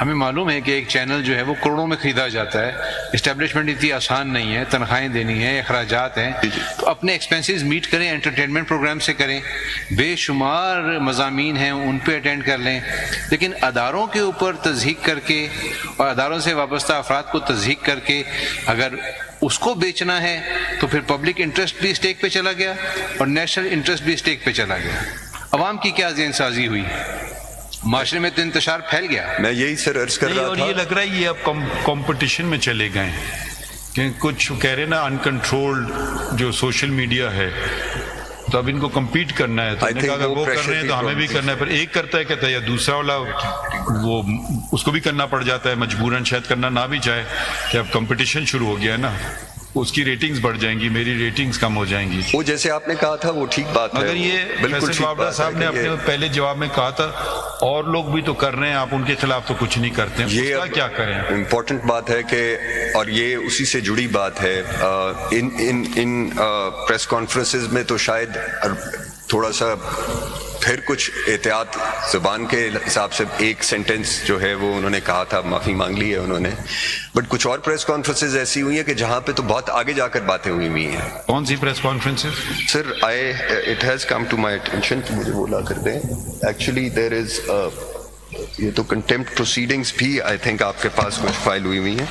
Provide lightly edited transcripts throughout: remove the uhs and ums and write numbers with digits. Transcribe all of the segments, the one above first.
ہمیں معلوم ہے کہ ایک چینل جو ہے وہ کروڑوں میں خریدا جاتا ہے، اسٹیبلشمنٹ اتنی آسان نہیں ہے، تنخواہیں دینی ہیں، اخراجات ہیں، تو اپنے ایکسپینسز میٹ کریں، انٹرٹینمنٹ پروگرام سے کریں، بے شمار مضامین ہیں ان پہ اٹینڈ کر لیں، لیکن اداروں کے اوپر تضحیق کر کے اور اداروں سے وابستہ افراد کو تضحیق کر کے اگر اس کو بیچنا ہے تو پھر پبلک انٹرسٹ بھی اسٹیک پہ چلا گیا اور نیشنل انٹرسٹ بھی اسٹیک پہ چلا گیا۔ عوام کی کیا ذہن سازی ہوئی؟ معاشرے میں تو انتشار پھیل گیا۔ میں یہی سر عرض کر رہا تھا، اور یہ لگ رہا ہے یہ اب کمپٹیشن میں چلے گئے کہ کچھ کہہ رہے نا انکنٹرولڈ جو سوشل میڈیا ہے، تو اب ان کو کمپیٹ کرنا ہے، تو نے کہا اگر وہ کر رہے ہیں تو ہمیں بھی کرنا ہے، پھر ایک کرتا ہے کہتا ہے یا دوسرا والا وہ اس کو بھی کرنا پڑ جاتا ہے مجبوراً، شاید کرنا نہ بھی چاہے، کہ اب کمپٹیشن شروع ہو گیا ہے نا، اس کی ریٹنگز بڑھ جائیں گی، میری ریٹنگز کم ہو جائیں گی۔ وہ جیسے آپ نے کہا تھا وہ ٹھیک بات ہے، مگر یہ فیصل وابڈا صاحب نے اپنے پہلے جواب میں کہا تھا اور لوگ بھی تو کر رہے ہیں، آپ ان کے خلاف تو کچھ نہیں کرتے ہیں، اس کا کیا کریں؟ امپورٹنٹ بات ہے کہ، اور یہ اسی سے جڑی بات ہے، ان پریس کانفرنسز میں تو شاید تھوڑا سا پھر کچھ احتیاط زبان کے حساب سے ایک سینٹنس جو ہے وہ انہوں نے کہا تھا، معافی مانگ لی ہے انہوں نے، بٹ کچھ اور پریس کانفرنسز ایسی ہوئی ہیں کہ جہاں پہ تو بہت آگے جا کر باتیں ہوئی ہیں۔ کون سی press conferences? Sir it has come to my attention, مجھے وہ لا کر دیں، ایکچولی دیر از، یہ تو کنٹیمپٹ پروسیڈنگز بھی آئی تھنک آپ کے پاس کچھ فائل ہوئی ہیں،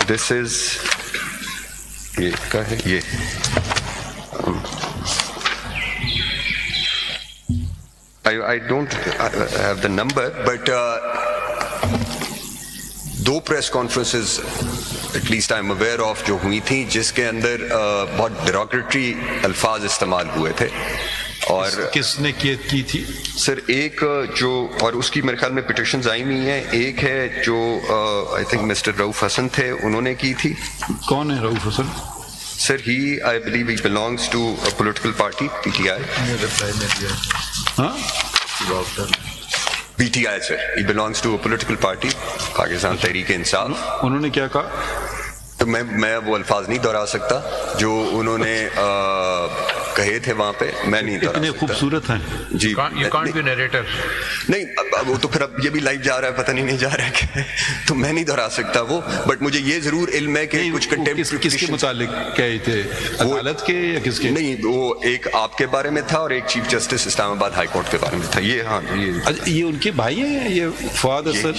دس از یہ کیا ہے، یہ I don't have the number, but دو press conferences at least I am aware of جو ہوئی تھیں جس کے اندر بہت ڈیروگیٹری الفاظ استعمال ہوئے تھے۔ اور کس نے کی تھی؟ سر ایک جو، اور اس کی میرے خیال میں پٹیشنز آئی ہوئی ہیں، ایک ہے جو آئی تھنک مسٹر رؤف حسن تھے، انہوں نے کی تھی۔ کون ہے رؤف حسن؟ Sir, I believe he belongs to a political party, PTI. ہاں PTI, sir. He belongs to a political party, Pakistan Tehreek Insaf. انہوں نے کیا کہا؟ تو میں وہ الفاظ نہیں دہرا سکتا جو انہوں نے کہے تھے وہاں پہ، میں نہیں دہرا سکتا۔ اتنے خوبصورت ہیں جی، You can't be narrator. نہیں، وہ تو پھر اب یہ بھی لائیو جا رہا ہے، پتہ نہیں جا رہا ہے کہ، تو میں نہیں دہرا سکتا وہ، بٹ مجھے یہ ضرور علم ہے کہ کچھ کنٹیمپٹ کس کے متعلق کہے تھے؟ عدالت کے یا کس کے؟ نہیں، وہ ایک آپ کے بارے میں تھا اور ایک چیف جسٹس اسلام آباد ہائی کورٹ کے بارے میں تھا۔ یہ ہاں یہ ان کے بھائی ہیں، یہ فواد حسن،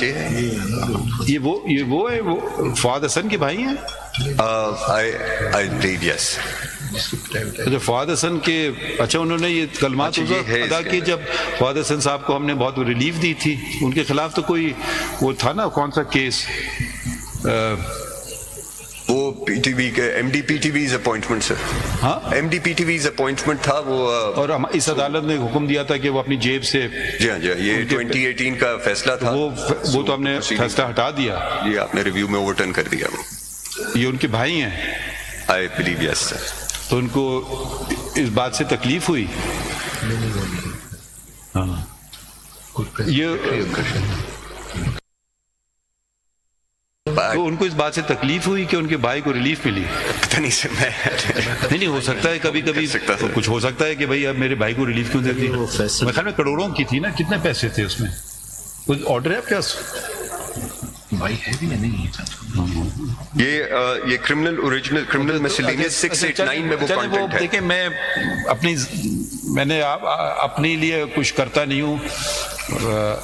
یہ وہ ہے، وہ فواد حسن کے بھائی ہیں؟ I believe yes. اچھا، فواد حسن کے، اچھا انہوں نے یہ کلمات ادا کی جب فواد حسن صاحب کو ہم نے بہت ریلیف دی تھی، ان کے خلاف تو کوئی وہ تھا نا، کون سا کیس؟ وہ پی ٹی وی کے M D P T V's appointment, sir. ہاں، M D P T V's appointment تھا وہ، اور اس عدالت نے حکم دیا تھا کہ وہ اپنی جیب سے، جی ہاں جی، یہ 2018 کا فیصلہ تھا، وہ تو ہم نے فیصلہ ہٹا دیا، یہ آپ نے ریویو میں اوور ٹرن کر دیا۔ یہ ان کے بھائی ہیں؟ I believe yes, sir. تو ان کو اس بات سے تکلیف ہوئی؟ ہاں، یہ تو ان کو اس بات سے تکلیف ہوئی کہ ان کے بھائی کو ریلیف ملی؟ پتہ نہیں سر، میں نہیں ہو سکتا ہے کبھی کچھ ہو سکتا ہے کہ بھائی اب میرے بھائی کو ریلیف کیوں دیتی؟ میرے خیال میں کروڑوں کی تھی نا، کتنے پیسے تھے اس میں؟ کوئی آرڈر ہے آپ کے پاس؟ بھائی ہے بھی یا نہیں؟ یہ کرمنل مسلینیس 689 میں وہ کانٹینٹ ہے۔ دیکھیں، میں نے اپنے لیے کچھ کرتا نہیں ہوں،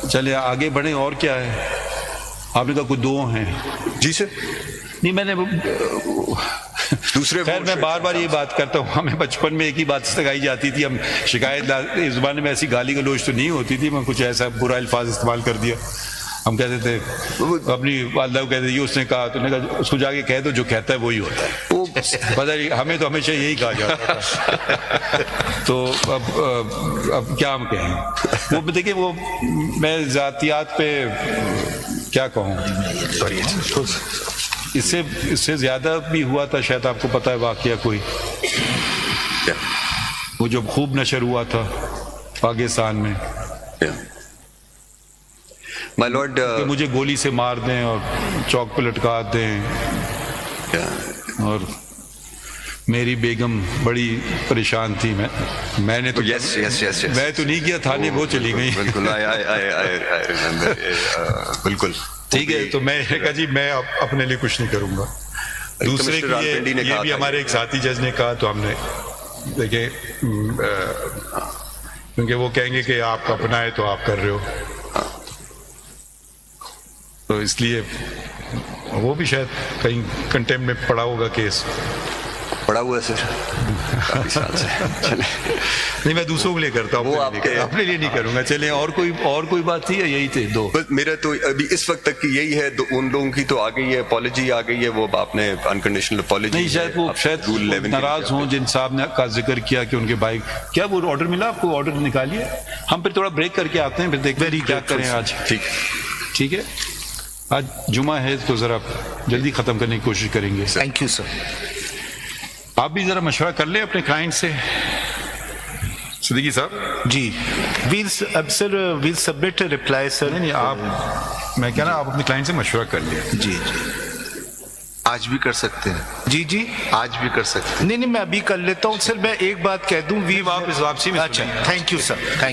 چلے آگے بڑھیں۔ اور کیا ہے؟ آپ نے کہا کوئی دو ہیں؟ جی سر، نہیں، میں نے دوسرے، خیر میں بار بار یہ بات کرتا ہوں، ہمیں بچپن میں ایک ہی بات سکھائی جاتی تھی، ہم شکایت، اس زمانے میں ایسی گالی گلوچ تو نہیں ہوتی تھی، میں کچھ ایسا برا الفاظ استعمال کر دیا، ہم کہتے تھے اپنی والدہ کو کہتے تھے یہ اس نے کہا، تو نے کہا اس کو جا کے کہہ دو جو کہتا ہے وہی ہوتا ہے، پتہ نہیں ہمیں تو ہمیشہ یہی کہا جاتا تھا۔ تو اب کیا ہم کہیں؟ وہ دیکھیں، وہ میں ذاتیات پہ کیا کہوں، اس سے زیادہ بھی ہوا تھا شاید، آپ کو پتہ ہے واقعہ کوئی، وہ جو خوب نشر ہوا تھا پاکستان میں، مائی لارڈ، مجھے گولی سے مار دیں اور چوک پہ لٹکا دیں، اور میری بیگم بڑی پریشان تھی، میں نے تو یس یس یس یس میں تو نہیں کیا، تھانے وہ چلی گئی. بالکل بالکل ٹھیک ہے، تو میں نے کہا جی میں اپنے لیے کچھ نہیں کروں گا. دوسرے مسٹر رالپنڈی نے یہ کہا بھی تھا ہمارے ایک ساتھی جج نے کہا، تو ہم نے دیکھیں کیونکہ وہ کہیں گے کہ آپ اپنا ہے تو آپ کر رہے ہو، تو اس لیے وہ بھی شاید کہیں کنٹمپٹ میں پڑا ہوگا کیس. پڑا ہوا ہے سر کافی سال سے. چلیں نہیں میں دوسروں کے لیے کرتا ہوں، وہ آپ کے اپنے لیے نہیں کروں گا. چلیں اور کوئی بات تھی یا یہی تھے دو؟ بس میرا تو ابھی اس وقت تک کی یہی ہے. ان لوگوں کی تو آ گئی ہے اپالوجی آ گئی ہے، وہ آپ نے انکنڈیشنل اپالوجی. نہیں شاید وہ ناراض ہوں جن صاحب نے کا ذکر کیا کہ ان کے بھائی کیا وہ آرڈر ملا آپ کو؟ آرڈر نکالیے، ہم پھر تھوڑا بریک کر کے آتے ہیں، پھر دیکھتے ہیں کیا کریں آج. ٹھیک ہے، آج جمعہ ہے تو ذرا جلدی ختم کرنے کی کوشش کریں گے. Thank you sir. آپ بھی ذرا مشورہ کر لیں اپنے کلائنٹ سے. صدیقی صاحب جی اب سر ویل سبمٹ رپلائی سر. نہیں آپ، میں کہہ رہا آپ اپنے کلائنٹ سے مشورہ کر لیں. جی آج بھی کر سکتے ہیں، جی آج بھی کر سکتے ہیں. نہیں میں ابھی کر لیتا ہوں سر. میں ایک بات کہہ دوں، آپ اس واپسی میں اچھا تھینک یو سر. تھینک